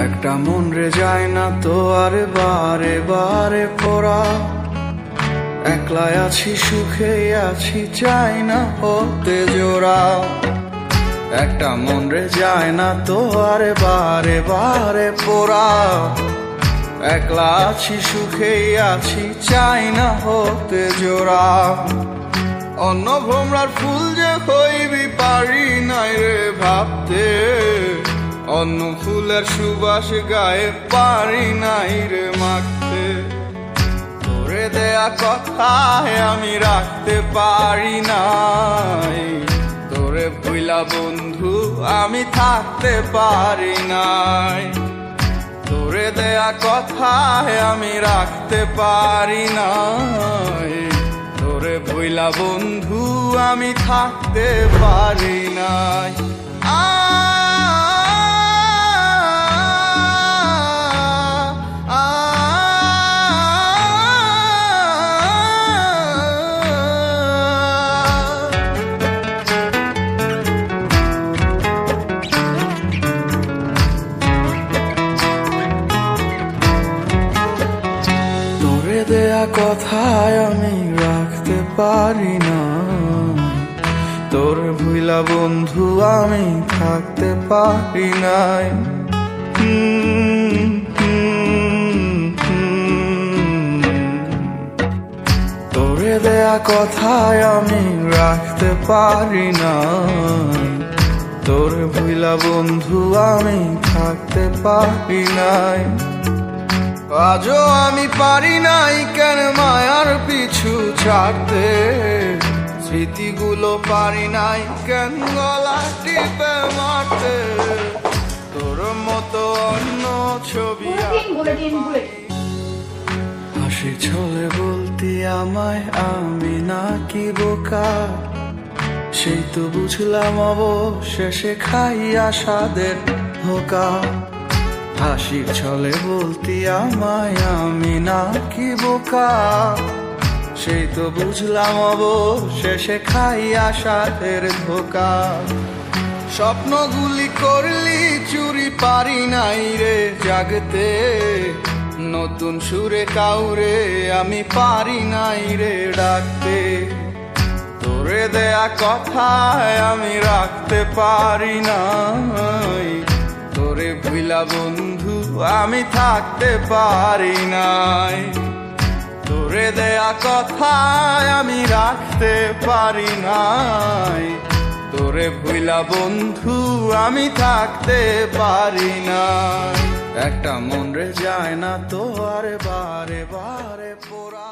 একটা মন রে যায় না তো আর বারে বারে পড়া, একলাই আছি সুখে আছি চাই না হতে জোড়া। একটা মন রে যায় না তো আর বারে বারে পড়া, একলা আছি সুখে আছি চাই না হতে জোড়া। অন্য ভ্রমরার ফুল যে হইবি পারি নাই রে ভাবতে, অন্য ফুলের সুবাস গায়ে পারি নাই রে মাখতে। তোরে দেয়া কথায় আমি রাখতে পারি নাই, তোরে ভুইলা বন্ধু আমি থাকতে পারি নাই। তোরে দেয়া কথায় আমি রাখতে পারি নাই, তোরে ভুইলা বন্ধু আমি থাকতে পারি নাই। দেয়া কথায় আমি রাখতে পারি না, তোর ভুইলা বন্ধু আমি থাকতে পারি নাই। তোরে দেয়া কথায় আমি রাখতে পারি না, তোর ভুইলা বন্ধু আমি থাকতে পারি নাই। আজও আমি পারি নাই কেন মায়ার পিছু ছাড়তে, স্মৃতিগুলো পারি নাই কেন গলা টিপে মারতে। তোর মতো অন্য ছবি হাসি ছলে বলতি আমায় আমি নাকি বোকা, সেই তো বুঝলাম অবশেষে খাইয়া সাদের ধোকা। হাসির ছলে বলতি আমায় আমি নাকি বোকা, সেই তো বুঝলাম অবশেষে খাইয়া সাদের ধোকা। স্বপ্নগুলি করলি চুরি পারি নাই রে জাগতে, নতুন সুরে কাউরে আমি পারি নাই রে ডাকতে। তোরে দেয়া কথায় আমি রাখতে পারি নাই, তোরে ভুইলা বন্ধু আমি থাকতে পারি নাই। তোরে দেয়া কথায় আমি রাখতে পারি নাই, তোরে ভুইলা বন্ধু আমি থাকতে পারি নাই। একটা মন রে যায় না তো আর বারে বারে পোড়া।